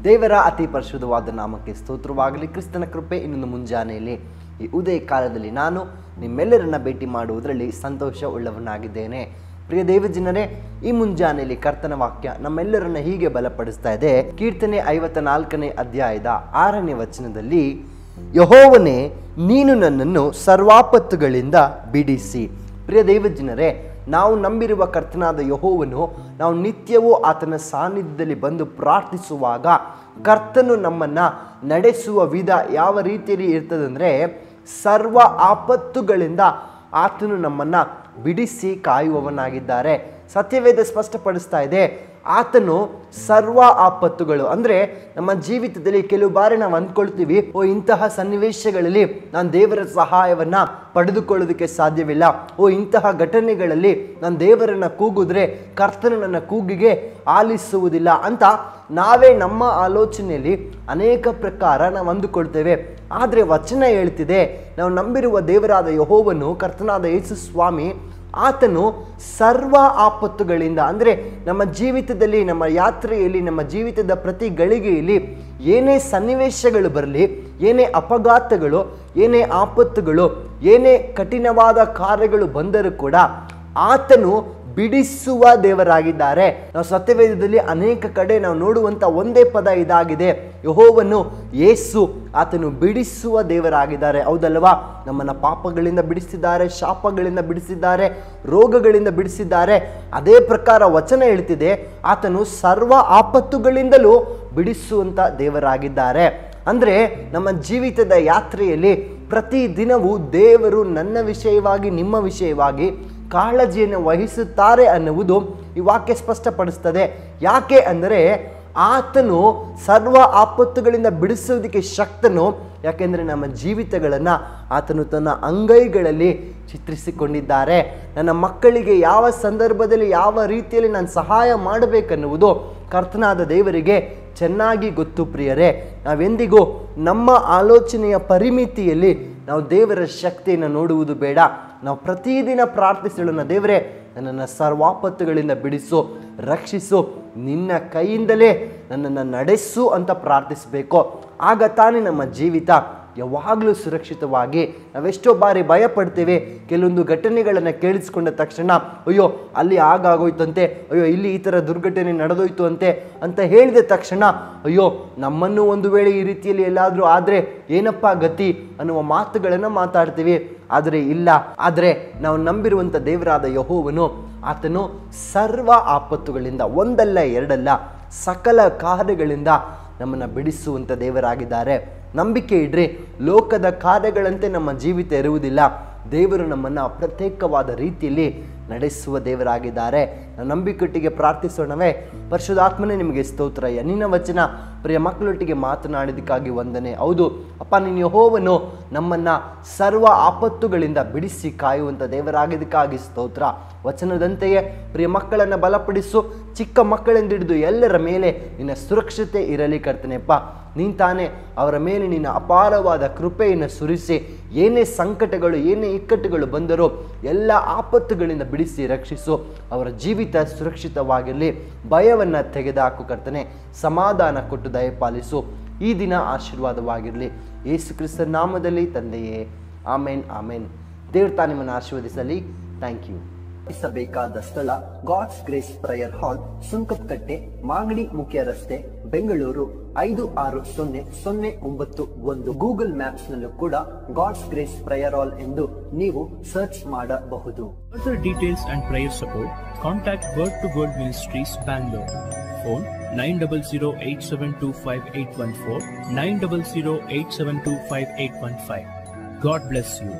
ದೇವರ ಅತಿ ಪರಿಶುದ್ಧವಾದ ನಾಮಕ್ಕೆ ಸ್ತೋತ್ರವಾಗಲಿ. ಕ್ರಿಸ್ತನ ಕೃಪೆ ಇನ್ನೊಂದು ಮುಂಜಾನೆಯಲ್ಲಿ ಈ ಉದಯ ಕಾಲದಲ್ಲಿ ನಾನು ನಿಮ್ಮೆಲ್ಲರನ್ನ ಭೇಟಿ ಮಾಡುವುದರಲ್ಲಿ ಸಂತೋಷ ಉಳ್ಳವನಾಗಿದ್ದೇನೆ. ಪ್ರಿಯ ದೇವಜನರೇ, ಈ ಮುಂಜಾನೆಯಲ್ಲಿ ಕರ್ತನ ವಾಕ್ಯ ನಮ್ಮೆಲ್ಲರನ್ನ ಹೀಗೆ ಬಲಪಡಿಸ್ತಾ ಇದೆ. ಕೀರ್ತನೆ 54ನೇ ಅಧ್ಯಾಯದ 6ನೇ ವಚನದಲ್ಲಿ, ಯೆಹೋವನೇ ನೀನು ನನ್ನನ್ನು ಸರ್ವಾಪತ್ತುಗಳಿಂದ ಬಿಡಿಸಿ. ಪ್ರಿಯ ದೇವಜನರೇ, ನಾವು ನಂಬಿರುವ ಕರ್ತನಾದ ಯೆಹೋವನು, ನಾವು ನಿತ್ಯವೂ ಆತನ ಸಾನ್ನಿಧ್ಯದಲ್ಲಿ ಬಂದು ಪ್ರಾರ್ಥಿಸುವಾಗ ಕರ್ತನು ನಮ್ಮನ್ನು ನಡೆಸುವ ವಿಧ ಯಾವ ರೀತಿಯಲ್ಲಿ ಇರ್ತದಂದರೆ, ಸರ್ವ ಆಪತ್ತುಗಳಿಂದ ಆತನು ನಮ್ಮನ್ನು ಬಿಡಿಸಿ ಕಾಯುವವನಾಗಿದ್ದಾರೆ. ಸತ್ಯವೇದ ಸ್ಪಷ್ಟಪಡಿಸ್ತಾ ಇದೆ, ಆತನು ಸರ್ವ ಆಪತ್ತುಗಳು ಅಂದರೆ ನಮ್ಮ ಜೀವಿತದಲ್ಲಿ ಕೆಲವು ಬಾರಿ ನಾವು ಅಂದ್ಕೊಳ್ತೀವಿ, ಇಂತಹ ಸನ್ನಿವೇಶಗಳಲ್ಲಿ ನಾನು ದೇವರ ಸಹಾಯವನ್ನ ಪಡೆದುಕೊಳ್ಳೋದಕ್ಕೆ ಸಾಧ್ಯವಿಲ್ಲ, ಇಂತಹ ಘಟನೆಗಳಲ್ಲಿ ನಾನು ದೇವರನ್ನ ಕೂಗಿದ್ರೆ ಕರ್ತನು ನನ್ನ ಕೂಗಿಗೆ ಆಲಿಸುವುದಿಲ್ಲ ಅಂತ ನಾವೇ ನಮ್ಮ ಆಲೋಚನೆಯಲ್ಲಿ ಅನೇಕ ಪ್ರಕಾರ ನಾವು ಅಂದುಕೊಳ್ತೇವೆ. ಆದರೆ ವಚನ ಹೇಳ್ತಿದೆ, ನಾವು ನಂಬಿರುವ ದೇವರಾದ ಯೆಹೋವನು, ಕರ್ತನಾದ ಯೇಸು ಸ್ವಾಮಿ, ಆತನು ಸರ್ವ ಆಪತ್ತುಗಳಿಂದ ಅಂದರೆ ನಮ್ಮ ಜೀವಿತದಲ್ಲಿ, ನಮ್ಮ ಯಾತ್ರೆಯಲ್ಲಿ, ನಮ್ಮ ಜೀವಿತದ ಪ್ರತಿ ಗಳಿಗೆಯಲ್ಲಿ ಏನೇ ಸನ್ನಿವೇಶಗಳು ಬರಲಿ, ಏನೇ ಅಪಘಾತಗಳು, ಏನೇ ಆಪತ್ತುಗಳು, ಏನೇ ಕಠಿಣವಾದ ಕಾರ್ಯಗಳು ಬಂದರೂ ಕೂಡ ಆತನು ಬಿಡಿಸುವ ದೇವರಾಗಿದ್ದಾರೆ. ನಾವು ಸತ್ಯವೇದದಲ್ಲಿ ಅನೇಕ ಕಡೆ ನಾವು ನೋಡುವಂಥ ಒಂದೇ ಪದ ಇದಾಗಿದೆ, ಯೆಹೋವನು ಯೇಸು, ಆತನು ಬಿಡಿಸುವ ದೇವರಾಗಿದ್ದಾರೆ. ಹೌದಲ್ವಾ? ನಮ್ಮನ್ನು ಪಾಪಗಳಿಂದ ಬಿಡಿಸಿದ್ದಾರೆ, ಶಾಪಗಳಿಂದ ಬಿಡಿಸಿದ್ದಾರೆ, ರೋಗಗಳಿಂದ ಬಿಡಿಸಿದ್ದಾರೆ. ಅದೇ ಪ್ರಕಾರ ವಚನ ಹೇಳ್ತಿದೆ, ಆತನು ಸರ್ವ ಆಪತ್ತುಗಳಿಂದಲೂ ಬಿಡಿಸುವಂಥ ದೇವರಾಗಿದ್ದಾರೆ. ಅಂದರೆ ನಮ್ಮ ಜೀವಿತದ ಯಾತ್ರೆಯಲ್ಲಿ ಪ್ರತಿ ದಿನವೂ ದೇವರು ನನ್ನ ವಿಷಯವಾಗಿ, ನಿಮ್ಮ ವಿಷಯವಾಗಿ ಕಾಳಜಿಯನ್ನು ವಹಿಸುತ್ತಾರೆ ಅನ್ನುವುದು ಈ ವಾಕ್ಯ ಸ್ಪಷ್ಟಪಡಿಸ್ತದೆ. ಯಾಕೆ ಅಂದರೆ ಆತನು ಸರ್ವ ಆಪತ್ತುಗಳಿಂದ ಬಿಡಿಸುವುದಕ್ಕೆ ಶಕ್ತನು. ಯಾಕೆಂದರೆ ನಮ್ಮ ಜೀವಿತಗಳನ್ನು ಆತನು ತನ್ನ ಅಂಗೈಗಳಲ್ಲಿ ಚಿತ್ರಿಸಿಕೊಂಡಿದ್ದಾರೆ. ನನ್ನ ಮಕ್ಕಳಿಗೆ ಯಾವ ಸಂದರ್ಭದಲ್ಲಿ, ಯಾವ ರೀತಿಯಲ್ಲಿ ನಾನು ಸಹಾಯ ಮಾಡಬೇಕನ್ನುವುದು ಕರ್ತನಾದ ದೇವರಿಗೆ ಚೆನ್ನಾಗಿ ಗೊತ್ತು. ಪ್ರಿಯರೇ, ನಾವೆಂದಿಗೂ ನಮ್ಮ ಆಲೋಚನೆಯ ಪರಿಮಿತಿಯಲ್ಲಿ ನಾವು ದೇವರ ಶಕ್ತಿಯನ್ನು ನೋಡುವುದು ಬೇಡ. ನಾವು ಪ್ರತಿದಿನ ಪ್ರಾರ್ಥಿಸೋಣ, ದೇವರೇ ನನ್ನನ್ನು ಸರ್ವಾಪತ್ತುಗಳಿಂದ ಬಿಡಿಸು, ರಕ್ಷಿಸು, ನಿನ್ನ ಕೈಯಿಂದಲೇ ನನ್ನನ್ನು ನಡೆಸು ಅಂತ ಪ್ರಾರ್ಥಿಸಬೇಕು. ಆಗ ತಾನೇ ನಮ್ಮ ಜೀವಿತ ಯಾವಾಗಲೂ ಸುರಕ್ಷಿತವಾಗಿ. ನಾವೆಷ್ಟೋ ಬಾರಿ ಭಯ ಪಡ್ತೇವೆ. ಕೆಲವೊಂದು ಘಟನೆಗಳನ್ನು ಕೇಳಿಸ್ಕೊಂಡ ತಕ್ಷಣ, ಅಯ್ಯೋ ಅಲ್ಲಿ ಆಗೋಯ್ತಂತೆ, ಅಯ್ಯೋ ಇಲ್ಲಿ ಈ ಥರ ದುರ್ಘಟನೆ ನಡೆದೋಯ್ತು ಅಂತ ಹೇಳಿದ ತಕ್ಷಣ, ಅಯ್ಯೋ ನಮ್ಮನ್ನು ಒಂದು ವೇಳೆ ಈ ರೀತಿಯಲ್ಲಿ ಎಲ್ಲಾದರೂ ಆದರೆ ಏನಪ್ಪ ಗತಿ ಅನ್ನುವ ಮಾತುಗಳನ್ನು ಮಾತಾಡ್ತೀವಿ. ಆದರೆ ಇಲ್ಲ, ಆದರೆ ನಾವು ನಂಬಿರುವಂಥ ದೇವರಾದ ಯೆಹೋವನು, ಆತನು ಸರ್ವ ಆಪತ್ತುಗಳಿಂದ, ಒಂದಲ್ಲ ಎರಡಲ್ಲ, ಸಕಲ ಕಾರ್ಯಗಳಿಂದ ನಮ್ಮನ್ನು ಬಿಡಿಸುವಂಥ ದೇವರಾಗಿದ್ದಾರೆ. ನಂಬಿಕೆ ಇಡ್ರಿ, ಲೋಕದ ಕಾರ್ಯಗಳಂತೆ ನಮ್ಮ ಜೀವಿತ ಇರುವುದಿಲ್ಲ. ದೇವರು ನಮ್ಮನ್ನು ಪ್ರತ್ಯೇಕವಾದ ರೀತಿಯಲ್ಲಿ ನಡೆಸುವ ದೇವರಾಗಿದ್ದಾರೆ. ನಾವು ನಂಬಿಕೆಯೊಟ್ಟಿಗೆ ಪ್ರಾರ್ಥಿಸೋಣವೇ? ಪರಿಶುದ್ಧಾತ್ಮನೇ, ನಿಮಗೆ ಸ್ತೋತ್ರಯ್ಯ. ನಿನ್ನ ವಚನ ಪ್ರಿಯ ಮಕ್ಕಳೊಟ್ಟಿಗೆ ಮಾತನಾಡಿದಕ್ಕಾಗಿ ವಂದನೆ. ಹೌದು ಅಪ್ಪ, ನಿನ್ನ ಯೆಹೋವನು ನಮ್ಮನ್ನು ಸರ್ವ ಆಪತ್ತುಗಳಿಂದ ಬಿಡಿಸಿ ಕಾಯುವಂಥ ದೇವರಾಗಿದ್ದಕ್ಕಾಗಿ ಸ್ತೋತ್ರ. ವಚನದಂತೆಯೇ ಪ್ರಿಯ ಮಕ್ಕಳನ್ನು ಬಲಪಡಿಸು. ಚಿಕ್ಕ ಮಕ್ಕಳೆಂದು ಹಿಡಿದು ಎಲ್ಲರ ಮೇಲೆ ನಿನ್ನ ಸುರಕ್ಷತೆ ಇರಲಿ ಕರ್ತನೆಪ್ಪ. ನೀನು ತಾನೇ ಅವರ ಮೇಲೆ ನಿನ್ನ ಅಪಾರವಾದ ಕೃಪೆಯನ್ನು ಸುರಿಸಿ, ಏನೇ ಸಂಕಟಗಳು, ಏನೇ ಇಕ್ಕಟ್ಟುಗಳು ಬಂದರೂ ಎಲ್ಲ ಆಪತ್ತುಗಳಿಂದ ಬಿಡಿಸಿ ರಕ್ಷಿಸು. ಅವರ ಜೀವಿತ ಸುರಕ್ಷಿತವಾಗಿರಲಿ. ಭಯವನ್ನು ತೆಗೆದುಹಾಕು ಕರ್ತನೆ. ಸಮಾಧಾನ ಕೊಟ್ಟು ದಯಪಾಲಿಸು. ಈ ದಿನ ಆಶೀರ್ವಾದವಾಗಿರಲಿ. ಯೇಸು ಕ್ರಿಸ್ತನ ನಾಮದಲ್ಲಿ ತಂದೆಯೇ, ಆಮೇನ್, ಆಮೇನ್. ದೇವ್ರ ತಾನೇ ನಿಮ್ಮನ್ನು ಆಶೀರ್ವದಿಸಲಿ. Thank you. ಬೇಕಾದ ಸ್ಥಳ God's grace prayer hall, Sunkadakatte, Magadi ಮುಖ್ಯ ರಸ್ತೆ, ಬೆಂಗಳೂರು 560091. ಗೂಗಲ್ ಮ್ಯಾಪ್ಸ್ ನಲ್ಲೂ ಕೂಡ ಗಾಡ್ಸ್ ಗ್ರೇಸ್ ಪ್ರೇಯರ್ ಹಾಲ್ ಎಂದು ನೀವು ಸರ್ಚ್ ಮಾಡಬಹುದು. Further details and prayer support, contact Word to Word Ministries, Bangalore. Phone 9008725814, 9008725815. God bless you.